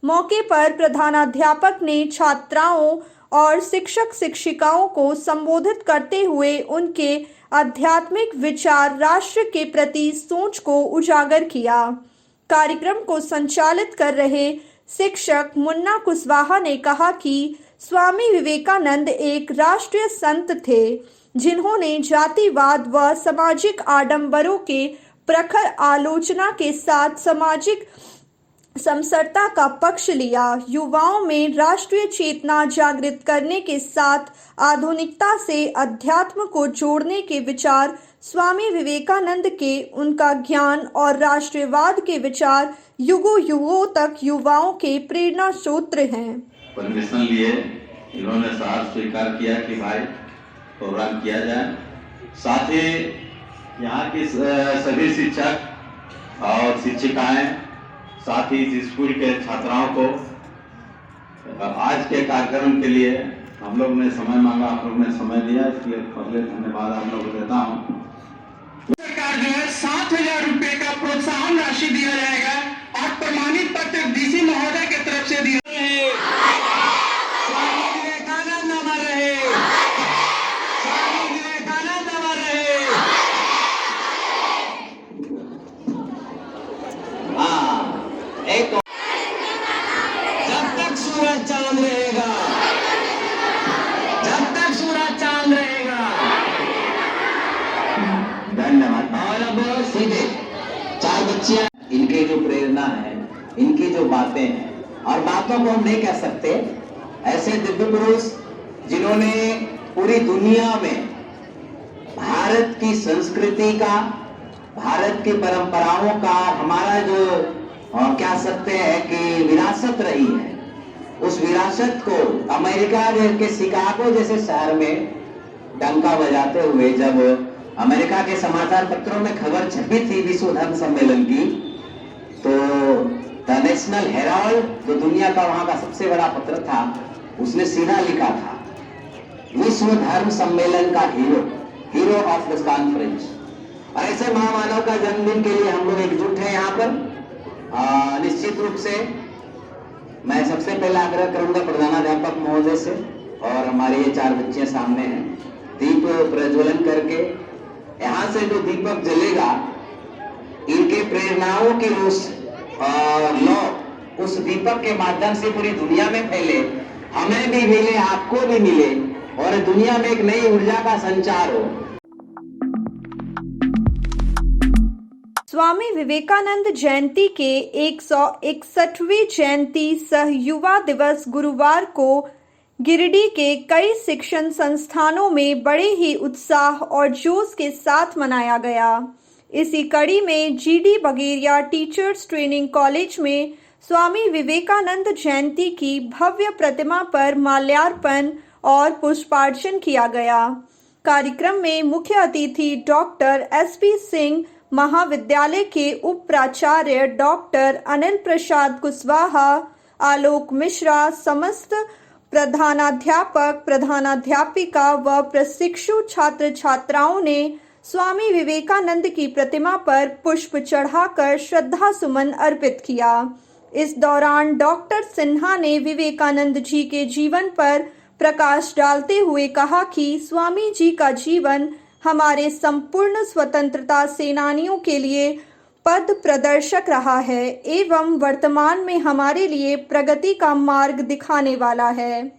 मौके पर प्रधानाध्यापक ने छात्राओं और शिक्षक शिक्षिकाओं को संबोधित करते हुए उनके आध्यात्मिक विचार, राष्ट्र के प्रति सोच को उजागर किया। कार्यक्रम को संचालित कर रहे शिक्षक मुन्ना कुशवाहा ने कहा कि स्वामी विवेकानंद एक राष्ट्रीय संत थे, जिन्होंने जातिवाद व सामाजिक आडंबरों के प्रखर आलोचना के साथ सामाजिक समरसता का पक्ष लिया। युवाओं में राष्ट्रीय चेतना जागृत करने के साथ आधुनिकता से अध्यात्म को जोड़ने के विचार स्वामी विवेकानंद के, उनका ज्ञान और राष्ट्रवाद के विचार युगों युगों तक युवाओं के प्रेरणा स्रोत हैं। परमिशन लिए इन्होंने साथ स्वीकार किया कि भाई प्रोग्राम किया जाए। साथ ही यहाँ की सभी शिक्षक और शिक्षिकाएं, साथ ही इस स्कूल के छात्राओं को आज के कार्यक्रम के लिए हम लोग ने समय मांगा, आप लोग ने समय दिया, इसके लिए पहले धन्यवाद आप लोग को देता हूँ। सरकार जो है 7,000 रुपए का प्रोत्साहन राशि दिया जाएगा और प्रमाणित पत्र डीसी महोदय की तरफ से दिया रहे। स्वामी विवेकानंद अमर रहे, स्वामी विवेकानंद अमर रहे। एक जब तक सूरज चांद रहेगा, जब तक सूरज चांद रहेगा। धन्यवाद। और अब सीधे 4 बच्चियां, इनके जो प्रेरणा है, इनकी जो बातें हैं, और बातों को हम नहीं कह सकते, ऐसे दिव्य पुरुष जिन्होंने पूरी दुनिया में भारत की संस्कृति का, भारत की परंपराओं का, हमारा जो कह सकते हैं कि विरासत रही है, उस विरासत को अमेरिका के शिकागो जैसे शहर में डंका बजाते हुए जब अमेरिका के समाचार पत्रों में खबर छपी थी विश्व धर्म सम्मेलन की, तो द नेशनल हेराल्ड, जो दुनिया का वहां का सबसे बड़ा पत्र था, उसने सीधा लिखा था, विश्व धर्म सम्मेलन का हीरो ऑफ द कॉन्फ्रेंस। और ऐसे महामानव का जन्मदिन के लिए हम लोग एकजुट हैं यहाँ पर। निश्चित रूप से मैं सबसे पहले आग्रह करूंगा प्रधानाध्यापक महोदय से, और हमारी ये 4 बच्चियां सामने हैं, दीप प्रज्वलन करके यहाँ से जो दीपक जलेगा, इनके प्रेरणाओं की रोशनी, लौ उस दीपक के माध्यम से पूरी दुनिया में फैले, हमें भी मिले, आपको भी मिले और दुनिया में एक नई ऊर्जा का संचार हो। स्वामी विवेकानंद जयंती के 161वीं जयंती सह युवा दिवस गुरुवार को गिरिडीह के कई शिक्षण संस्थानों में बड़े ही उत्साह और जोश के साथ मनाया गया। इसी कड़ी में GD Bageria teachers training college में स्वामी विवेकानंद जयंती की भव्य प्रतिमा पर माल्यार्पण और पुष्पार्चन किया गया। कार्यक्रम में मुख्य अतिथि डॉक्टर SP सिंह, महाविद्यालय के उप प्राचार्य डॉक्टर अनिल प्रसाद कुशवाहा, आलोक मिश्रा, समस्त प्रधानाध्यापक, प्रधानाध्यापिका व प्रशिक्षु छात्र छात्राओं ने स्वामी विवेकानंद की प्रतिमा पर पुष्प चढ़ाकर श्रद्धा सुमन अर्पित किया। इस दौरान डॉक्टर सिन्हा ने विवेकानंद जी के जीवन पर प्रकाश डालते हुए कहा कि स्वामी जी का जीवन हमारे संपूर्ण स्वतंत्रता सेनानियों के लिए पथ प्रदर्शक रहा है एवं वर्तमान में हमारे लिए प्रगति का मार्ग दिखाने वाला है।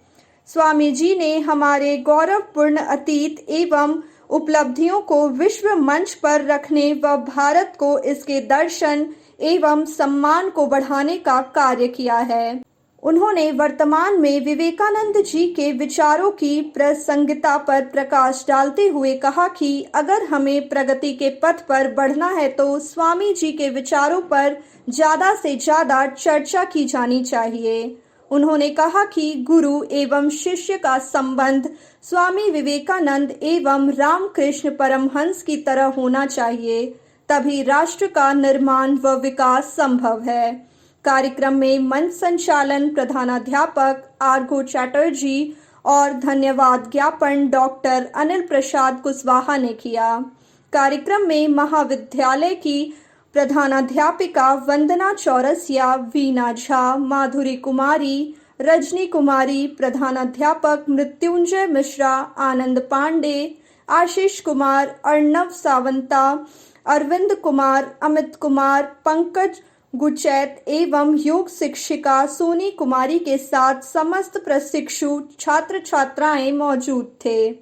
स्वामी जी ने हमारे गौरवपूर्ण अतीत एवं उपलब्धियों को विश्व मंच पर रखने व भारत को इसके दर्शन एवं सम्मान को बढ़ाने का कार्य किया है। उन्होंने वर्तमान में विवेकानंद जी के विचारों की प्रासंगिकता पर प्रकाश डालते हुए कहा कि अगर हमें प्रगति के पथ पर बढ़ना है तो स्वामी जी के विचारों पर ज़्यादा से ज़्यादा चर्चा की जानी चाहिए। उन्होंने कहा कि गुरु एवं शिष्य का संबंध स्वामी विवेकानंद एवं रामकृष्ण परमहंस की तरह होना चाहिए, तभी राष्ट्र का निर्माण व विकास संभव है। कार्यक्रम में मंच संचालन प्रधानाध्यापक आर्घो चैटर्जी और धन्यवाद ज्ञापन डॉक्टर अनिल प्रसाद कुशवाहा ने किया। कार्यक्रम में महाविद्यालय की प्रधानाध्यापिका वंदना चौरसिया, वीना झा, माधुरी कुमारी, रजनी कुमारी, प्रधानाध्यापक मृत्युंजय मिश्रा, आनंद पांडे, आशीष कुमार, अर्णव सावंता, अरविंद कुमार, अमित कुमार, पंकज गुचैत एवं योग शिक्षिका सोनी कुमारी के साथ समस्त प्रशिक्षु छात्र छात्राएं मौजूद थे।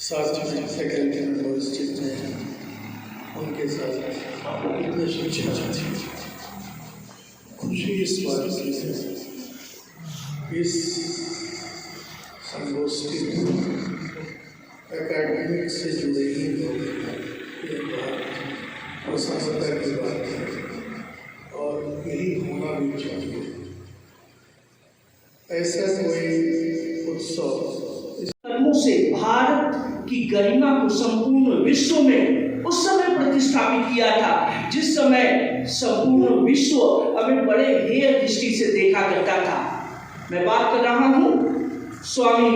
फैकल्टी मेंबर्स जितने हैं उनके साथ इतने शिक्षक खुशी इस बात की है इस संगोष्ठी में एकेडमिक से जुड़े ही लोग प्रशंसता की बात है और यही होना भी चाहिए। ऐसा कोई उत्सव कर्मों से भारत की गरिमा को संपूर्ण विश्व में उस समय प्रतिष्ठापित किया था जिस समय संपूर्ण विश्व हमें बड़े हेय दृष्टि से देखा करता था। मैं बात कर रहा हूँ स्वामी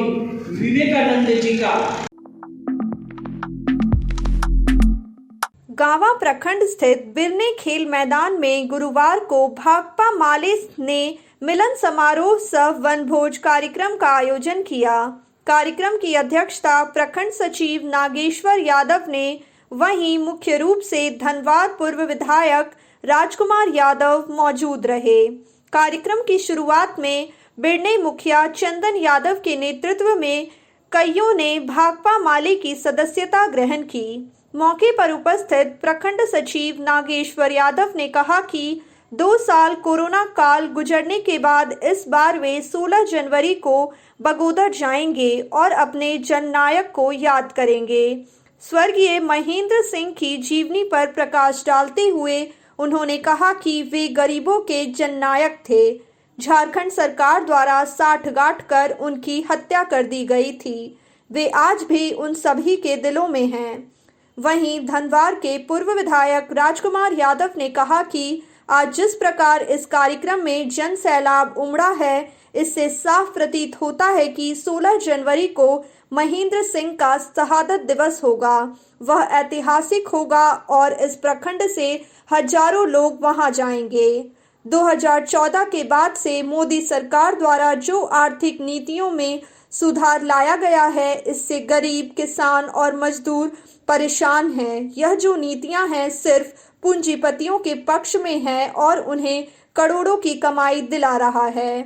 विवेकानंद जी का। गावा प्रखंड स्थित बिरने खेल मैदान में गुरुवार को भाकपा माले ने मिलन समारोह सह वनभोज कार्यक्रम का आयोजन किया। कार्यक्रम की अध्यक्षता प्रखंड सचिव नागेश्वर यादव ने, वहीं मुख्य रूप से धनवाद पूर्व विधायक राजकुमार यादव मौजूद रहे। कार्यक्रम की शुरुआत में बिरने मुखिया चंदन यादव के नेतृत्व में कईयों ने भाकपा माले की सदस्यता ग्रहण की। मौके पर उपस्थित प्रखंड सचिव नागेश्वर यादव ने कहा कि 2 साल कोरोना काल गुजरने के बाद इस बार वे 16 जनवरी को बगोदर जाएंगे और अपने जननायक को याद करेंगे। स्वर्गीय महेंद्र सिंह की जीवनी पर प्रकाश डालते हुए उन्होंने कहा कि वे गरीबों के जननायक थे। झारखंड सरकार द्वारा साठगांठ कर उनकी हत्या कर दी गई थी। वे आज भी उन सभी के दिलों में हैं। वहीं धनवार के पूर्व विधायक राजकुमार यादव ने कहा कि आज जिस प्रकार इस कार्यक्रम में जन सैलाब उमड़ा है, इससे साफ प्रतीत होता है कि 16 जनवरी को महेंद्र सिंह का शहादत दिवस होगा। वह ऐतिहासिक होगा और इस प्रखंड से हजारों लोग वहां जाएंगे। 2014 के बाद से मोदी सरकार द्वारा जो आर्थिक नीतियों में सुधार लाया गया है, इससे गरीब, किसान और मजदूर परेशान हैं। यह जो नीतियां हैं सिर्फ पूंजीपतियों के पक्ष में है और उन्हें करोड़ों की कमाई दिला रहा है।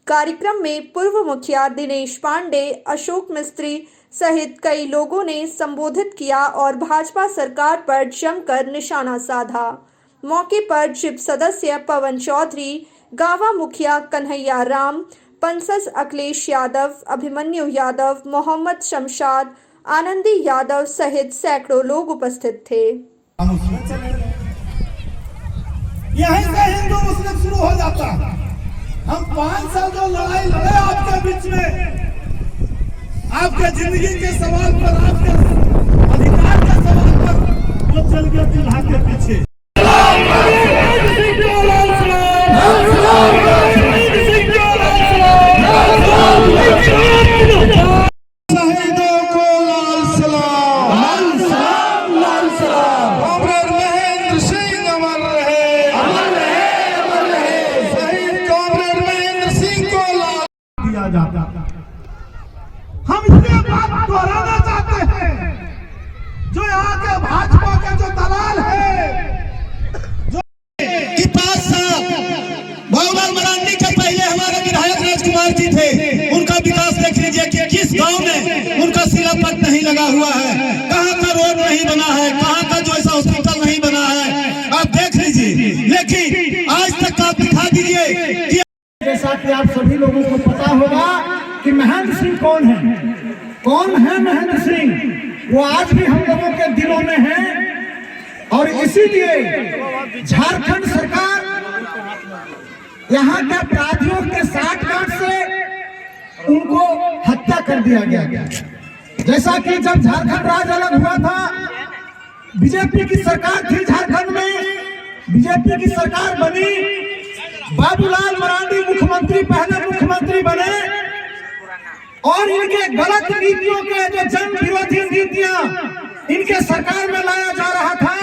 कार्यक्रम में पूर्व मुखिया दिनेश पांडे, अशोक मिस्त्री सहित कई लोगों ने संबोधित किया और भाजपा सरकार पर जमकर निशाना साधा। मौके पर जिप सदस्य पवन चौधरी, गावा मुखिया कन्हैया राम, पंसस अखिलेश यादव, अभिमन्यु यादव, मोहम्मद शमशाद, आनंदी यादव सहित सैकड़ों लोग उपस्थित थे। यहीं से हिंदू मुस्लिम शुरू हो जाता है। हम 5 साल जो लड़ाई लड़े आपके बीच में, आपके जिंदगी के सवाल पर, आपके अधिकार के सवाल पर, वो चल गया चूल्हा के पीछे। शहीदों को लाल सलाम, लाल सलाम। कॉमरेड महेंद्र सिंह अमर रहे, अमर रहे, अमर रहे। शहीद कॉमरेड महेंद्र सिंह को लाल दिया जाता। हम इसलिए बात दोहराना चाहते हैं, जो यहाँ के भाजपा के जो दलाल है, जो कि 5 साल भगवान मरांडी के पहले हमारे विधायक राजकुमार जी थे, उनका विकास देख लीजिए कि किस गांव में उनका शिलापट नहीं लगा हुआ है, कहाँ का रोड नहीं बना है, कहाँ का जो ऐसा हॉस्पिटल नहीं बना है, आप देख लीजिए। लेकिन आज तक आप दिखा दीजिए कि जैसा कि आप सभी लोगों को पता होगा कि महेंद्र सिंह कौन है। कौन है महेंद्र सिंह? वो आज भी हम लोगों के दिलों में है और इसीलिए झारखंड सरकार यहाँ के अपराधियों के साठगांठ से उनको हत्या कर दिया गया। जैसा कि जब झारखंड राज्य अलग हुआ था, बीजेपी की सरकार थी झारखंड में, बीजेपी की सरकार बनी, बाबूलाल मरांडी मुख्यमंत्री, पहले मुख्यमंत्री बने और इनके गलत नीतियों के जो जन विरोधी नीतियां इनके सरकार में लाया जा रहा था।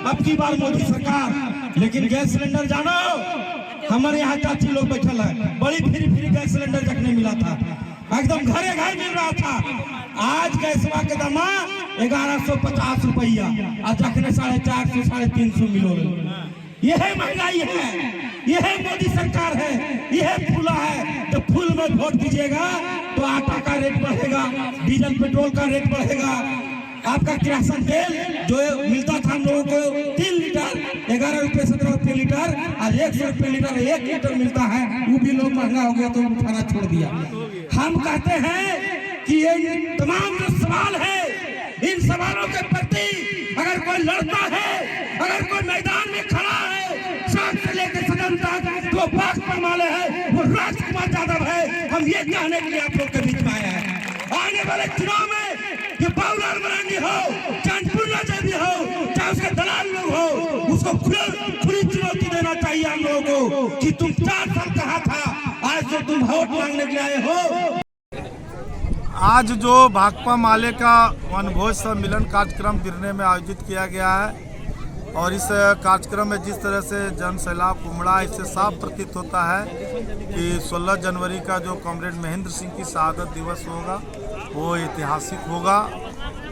अब की बार मोदी सरकार, लेकिन गैस सिलेंडर जानो, हमारे यहाँ चाची लोग बैठल है, बड़ी फ्री गैस सिलेंडर जखने मिला था, एकदम घरे घर मिल रहा था। आज गैसवा के दामा 1150 रुपया, आज जखने 450 350 मिलो। यह महंगाई है, यह मोदी सरकार है, यह फूला है। तो फूल में वोट दीजिएगा तो आटा का रेट बढ़ेगा, डीजल पेट्रोल का रेट बढ़ेगा, आपका किरासन तेल जो मिलता था हम लोगों को 3 लीटर 11 रुपये 17 रुपये लीटर, आज 100 रुपये लीटर 1 लीटर मिलता है, वो भी लोग महंगा हो गया तो उठाना छोड़ दिया। हम कहते हैं कि ये तमाम जो सवाल है, इन सवालों के प्रति अगर कोई लड़ता है, अगर कोई मैदान में खड़ा है, शाम से लेकर सदन तक, तो भाजपा वाले है, वो राजकुमार यादव है। हम ये कहने के लिए आप लोग के बीच में आए हैं। आने वाले चुनाव में ये बाबूलाल मरांडी हो, चाहे अन्नपूर्णा देवी हो, चाहे उसके दलाल लोग हो, उसको खुली चुनौती देना चाहिए हम लोगों को कि तुम 4 साल कहा था, आज जो तुम वोट मांगने के लिए आए हो। आज जो भाकपा माले का वनभोज सम्मेलन कार्यक्रम गिरने में आयोजित किया गया है और इस कार्यक्रम में जिस तरह से जन सैलाब उमड़ा, इससे साफ प्रतीत होता है कि 16 जनवरी का जो कॉमरेड महेंद्र सिंह की शहादत दिवस होगा वो ऐतिहासिक होगा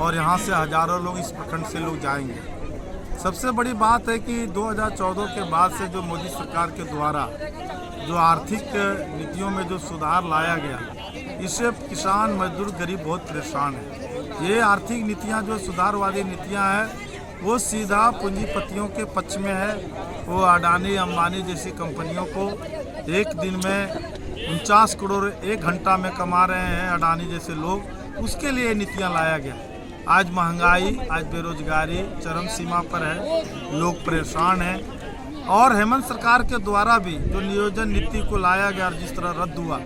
और यहाँ से हजारों लोग, इस प्रखंड से लोग जाएंगे। सबसे बड़ी बात है कि 2014 के बाद से जो मोदी सरकार के द्वारा जो आर्थिक नीतियों में जो सुधार लाया गया, इससे किसान मजदूर गरीब बहुत परेशान है। ये आर्थिक नीतियाँ जो सुधारवादी नीतियाँ हैं वो सीधा पूंजीपतियों के पक्ष में है। वो अडानी अंबानी जैसी कंपनियों को एक दिन में 49 करोड़ 1 घंटा में कमा रहे हैं अडानी जैसे लोग, उसके लिए नीतियाँ लाया गया। आज महंगाई, आज बेरोजगारी चरम सीमा पर है, लोग परेशान हैं और हेमंत सरकार के द्वारा भी जो नियोजन नीति को लाया गया और जिस तरह रद्द हुआ,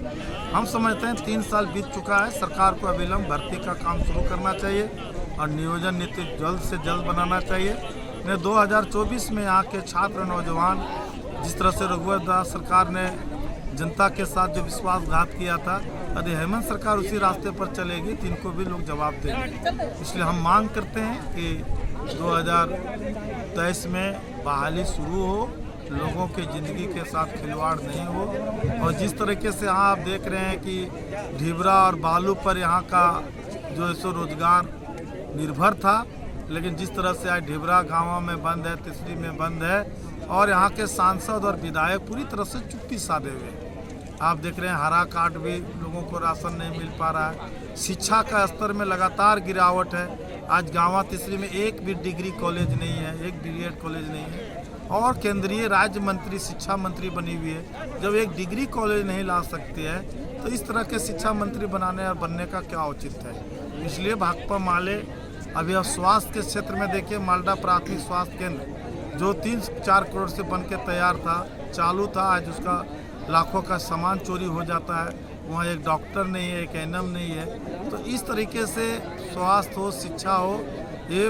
हम समझते हैं 3 साल बीत चुका है। सरकार को अविलंब भर्ती का काम शुरू करना चाहिए और नियोजन नीति जल्द से जल्द बनाना चाहिए। 2024 में यहाँ के छात्र नौजवान जिस तरह से रघुवर दास सरकार ने जनता के साथ जो विश्वासघात किया था, यदि हेमंत सरकार उसी रास्ते पर चलेगी तो इनको भी लोग जवाब देंगे। इसलिए हम मांग करते हैं कि 2023 में बहाली शुरू हो, लोगों के ज़िंदगी के साथ खिलवाड़ नहीं हो। और जिस तरीके से यहाँ आप देख रहे हैं कि ढिबरा और बालू पर यहाँ का जो सो रोजगार निर्भर था, लेकिन जिस तरह से आज ढिबरा गाँव में बंद है, तिसरी में बंद है और यहाँ के सांसद और विधायक पूरी तरह से चुप्पी साधे हुए हैं। आप देख रहे हैं हरा कार्ड भी लोगों को राशन नहीं मिल पा रहा है। शिक्षा का स्तर में लगातार गिरावट है। आज गाँव तिसरी में एक भी डिग्री कॉलेज नहीं है, एक बीएड कॉलेज नहीं है और केंद्रीय राज्य मंत्री शिक्षा मंत्री बनी हुई है। जब एक डिग्री कॉलेज नहीं ला सकते हैं तो इस तरह के शिक्षा मंत्री बनाने और बनने का क्या औचित्य है। इसलिए भाकपा माले अभी अब स्वास्थ्य के क्षेत्र में देखिए, मालडा प्राथमिक स्वास्थ्य केंद्र जो 3-4 करोड़ से बन के तैयार था, चालू था, आज उसका लाखों का सामान चोरी हो जाता है। वहाँ एक डॉक्टर नहीं है, एक एनएम नहीं है। तो इस तरीके से स्वास्थ्य हो, शिक्षा हो, ये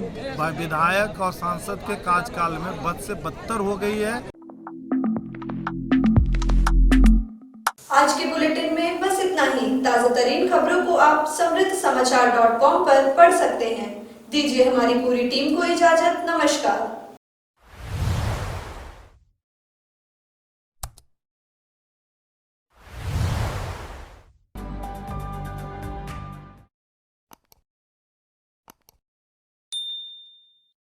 विधायक और सांसद के कार्यकाल में बद से बदतर हो गई है। आज के बुलेटिन में बस इतना ही। ताज़ा तरीन खबरों को आप समृद्धसमाचार.com पर पढ़ सकते हैं। दीजिए हमारी पूरी टीम को इजाजत। नमस्कार।